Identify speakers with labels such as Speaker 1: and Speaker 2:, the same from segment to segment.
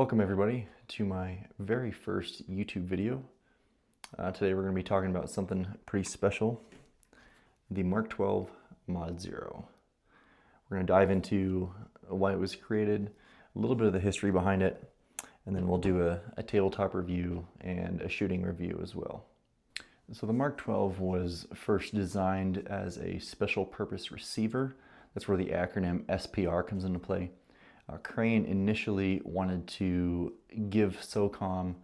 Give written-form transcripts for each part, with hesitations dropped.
Speaker 1: Welcome everybody to my very first YouTube video. Today we're going to be talking about something pretty special, the MK12 MOD0. We're going to dive into why it was created, a little bit of the history behind it, and then we'll do a tabletop review and a shooting review as well. So the MK12 was first designed as a special purpose receiver. That's where the acronym SPR comes into play. Crane initially wanted to give SOCOM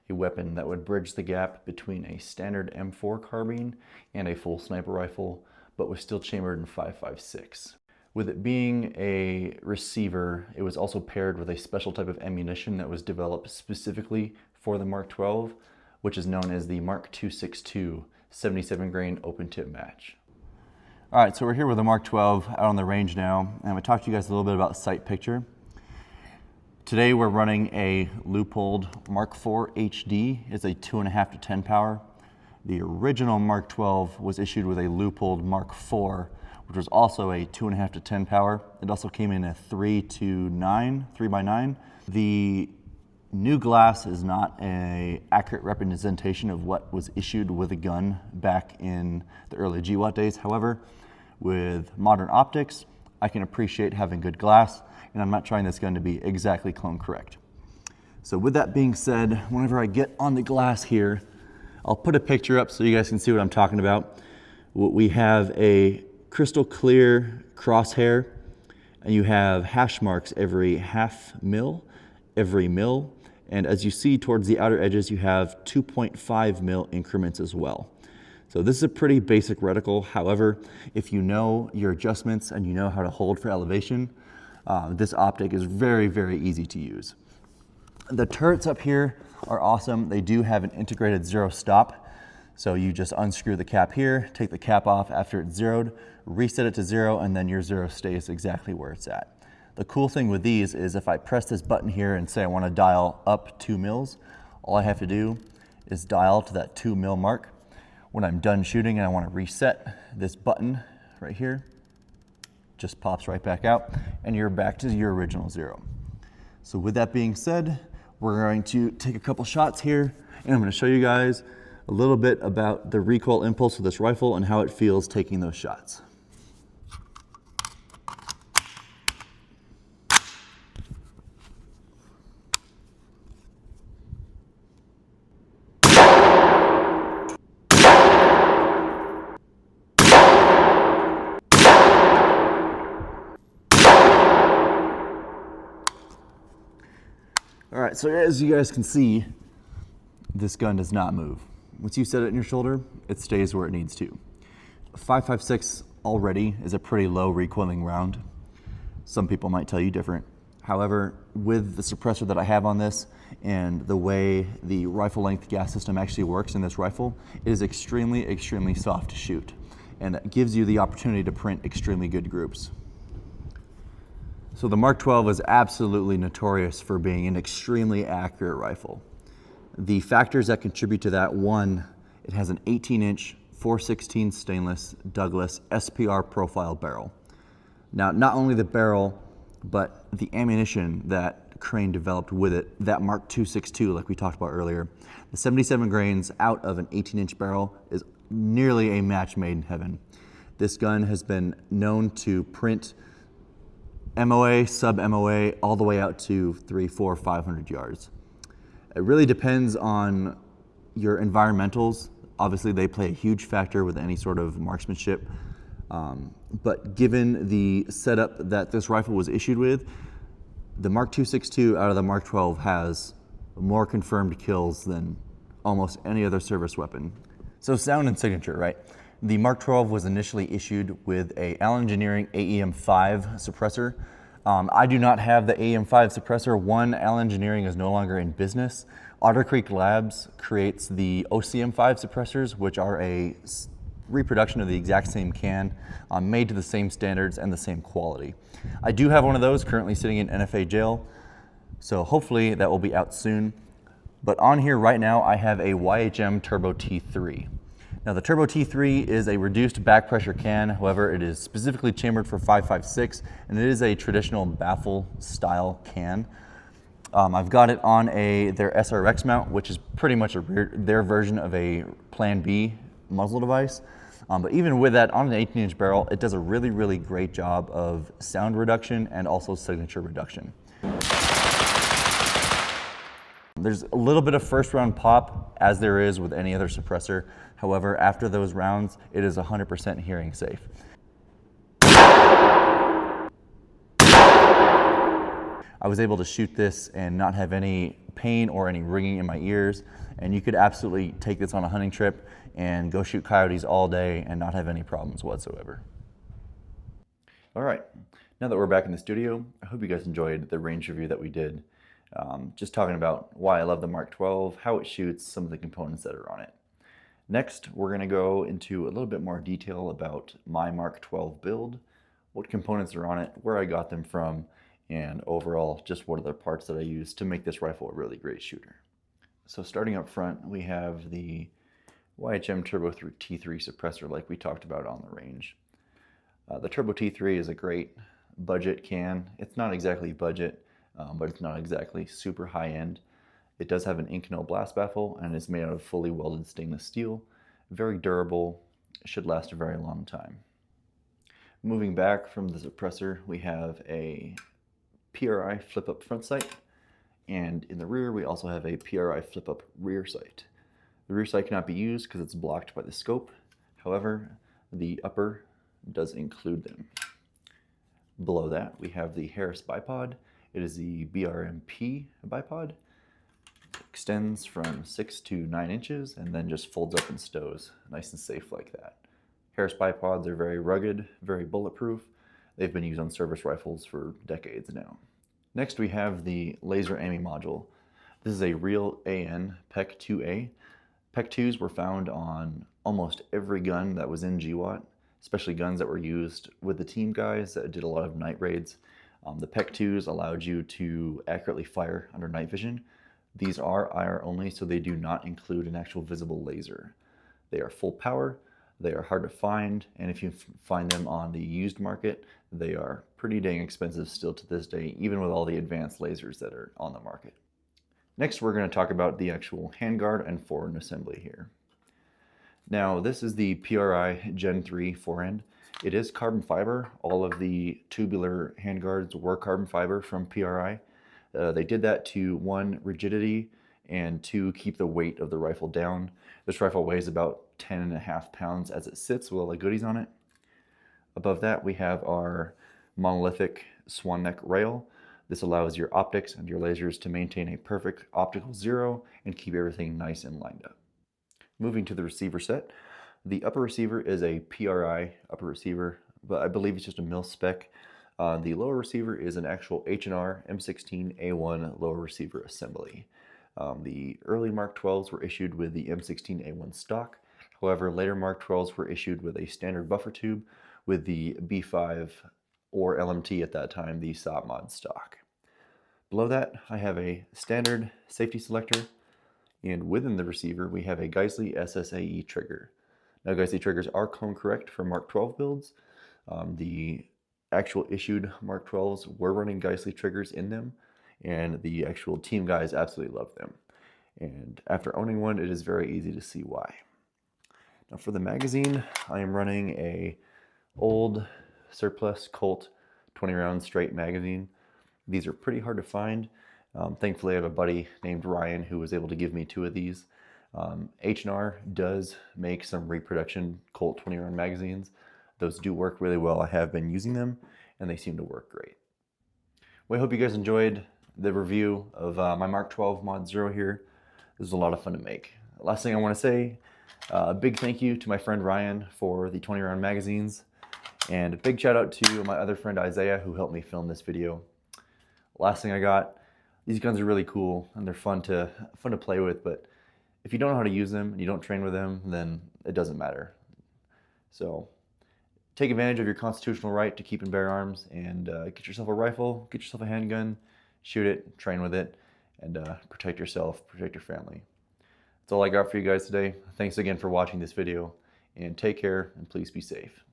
Speaker 1: a weapon that would bridge the gap between a standard M4 carbine and a full sniper rifle, but was still chambered in 5.56. With it being a receiver, it was also paired with a special type of ammunition that was developed specifically for the MK12, which is known as the MK262 77 grain open tip match. All right, so we're here with the MK12 out on the range now, and I'm going to talk to you guys a little bit about sight picture. Today we're running a Leupold Mark IV HD. It's a 2.5 to 10 power. The original MK12 was issued with a Leupold Mark IV, which was also a 2.5 to 10 power. It also came in a 3x9. The new glass is not an accurate representation of what was issued with a gun back in the early GWOT days. However, with modern optics, I can appreciate having good glass, and I'm not trying this gun to be exactly clone correct. So with that being said, whenever I get on the glass here, I'll put a picture up so you guys can see what I'm talking about. We have a crystal clear crosshair, and you have hash marks every half mil, every mil, and as you see towards the outer edges, you have 2.5 mil increments as well. So this is a pretty basic reticle. However, if you know your adjustments and you know how to hold for elevation, this optic is very, very easy to use. The turrets up here are awesome. They do have an integrated zero stop. So you just unscrew the cap here, take the cap off after it's zeroed, reset it to zero, and then your zero stays exactly where it's at. The cool thing with these is if I press this button here and say I want to dial up 2 mils, all I have to do is dial to that 2 mil mark. When I'm done shooting and I want to reset, this button right here just pops right back out and you're back to your original zero. So with that being said, we're going to take a couple shots here and I'm going to show you guys a little bit about the recoil impulse of this rifle and how it feels taking those shots. All right, so as you guys can see, this gun does not move. Once you set it in your shoulder, it stays where it needs to. 5.56 already is a pretty low recoiling round. Some people might tell you different. However, with the suppressor that I have on this and the way the rifle length gas system actually works in this rifle, it is extremely, extremely soft to shoot. And it gives you the opportunity to print extremely good groups. So the MK12 is absolutely notorious for being an extremely accurate rifle. The factors that contribute to that: one, it has an 18-inch 4/16 stainless Douglas SPR profile barrel. Now, not only the barrel, but the ammunition that Crane developed with it, that MK262 like we talked about earlier, the 77 grains out of an 18-inch barrel is nearly a match made in heaven. This gun has been known to print MOA, sub-MOA, all the way out to 300, 400, 500 yards. It really depends on your environmentals. Obviously, they play a huge factor with any sort of marksmanship. But given the setup that this rifle was issued with, the MK262 out of the MK12 has more confirmed kills than almost any other service weapon. So sound and signature, right? The MK12 was initially issued with a Allen Engineering AEM5 suppressor. I do not have the AEM5 suppressor. One, Allen Engineering is no longer in business. Otter Creek Labs creates the OCM5 suppressors, which are a reproduction of the exact same can, made to the same standards and the same quality. I do have one of those currently sitting in NFA jail, so hopefully that will be out soon. But on here right now, I have a YHM Turbo T3. Now the Turbo T3 is a reduced back pressure can, however it is specifically chambered for 5.56 and it is a traditional baffle style can. I've got it on their SRX mount, which is pretty much their version of a Plan B muzzle device. But even with that, on an 18-inch barrel, it does a really, really great job of sound reduction and also signature reduction. There's a little bit of first round pop, as there is with any other suppressor. However, after those rounds, it is 100% hearing safe. I was able to shoot this and not have any pain or any ringing in my ears, and you could absolutely take this on a hunting trip and go shoot coyotes all day and not have any problems whatsoever. All right, now that we're back in the studio, I hope you guys enjoyed the range review that we did. Just talking about why I love the MK12, how it shoots, some of the components that are on it. Next, we're going to go into a little bit more detail about my MK12 build, what components are on it, where I got them from, and overall, just what are the parts that I use to make this rifle a really great shooter. So starting up front, we have the YHM Turbo T3 suppressor like we talked about on the range. The Turbo T3 is a great budget can. It's not exactly budget, but it's not exactly super high end. It does have an Inconel blast baffle and is made out of fully welded stainless steel. Very durable, should last a very long time. Moving back from the suppressor, we have a PRI flip-up front sight, and in the rear we also have a PRI flip-up rear sight. The rear sight cannot be used because it's blocked by the scope. However, the upper does include them. Below that, we have the Harris bipod. It is the BRMP bipod. It extends from 6 to 9 inches and then just folds up and stows, nice and safe like that. Harris bipods are very rugged, very bulletproof. They've been used on service rifles for decades now. Next, we have the laser AMI module. This is a real AN PEC 2A. PEC 2s were found on almost every gun that was in GWOT, especially guns that were used with the team guys that did a lot of night raids. The PEC 2s allowed you to accurately fire under night vision. These are IR only, so they do not include an actual visible laser. They are full power, they are hard to find, and if you find them on the used market, they are pretty dang expensive still to this day, even with all the advanced lasers that are on the market. Next, we're going to talk about the actual handguard and forend assembly here. Now, this is the PRI Gen 3 forend. It is carbon fiber. All of the tubular handguards were carbon fiber from PRI. They did that to, 1, rigidity, and 2, keep the weight of the rifle down. This rifle weighs about 10.5 pounds as it sits with all the goodies on it. Above that, we have our monolithic swan neck rail. This allows your optics and your lasers to maintain a perfect optical zero and keep everything nice and lined up. Moving to the receiver set, the upper receiver is a PRI upper receiver, but I believe it's just a mil spec. The lower receiver is an actual H&R M16A1 lower receiver assembly. The early MK12s were issued with the M16A1 stock. However, later MK12s were issued with a standard buffer tube with the B5 or LMT at that time, the SOP mod stock. Below that, I have a standard safety selector, and within the receiver, we have a Geissele SSAE trigger. Now, Geissele triggers are cone correct for MK12 builds. The actual issued MK12s were running Geissele triggers in them, and the actual team guys absolutely love them. And after owning one, it is very easy to see why. Now for the magazine, I am running a old surplus Colt 20 round straight magazine. These are pretty hard to find. Thankfully, I have a buddy named Ryan who was able to give me 2 of these. H&R does make some reproduction Colt 20 round magazines. Those do work really well. I have been using them and they seem to work great. Well, I hope you guys enjoyed the review of my MK12 MOD0 here. This was a lot of fun to make. Last thing I want to say, a big thank you to my friend Ryan for the 20 round magazines, and a big shout out to my other friend Isaiah who helped me film this video. Last thing I got, these guns are really cool and they're fun to play with, but if you don't know how to use them and you don't train with them, then it doesn't matter. So take advantage of your constitutional right to keep and bear arms, and get yourself a rifle, get yourself a handgun, shoot it, train with it, and protect yourself, protect your family. That's all I got for you guys today. Thanks again for watching this video, and take care, and please be safe.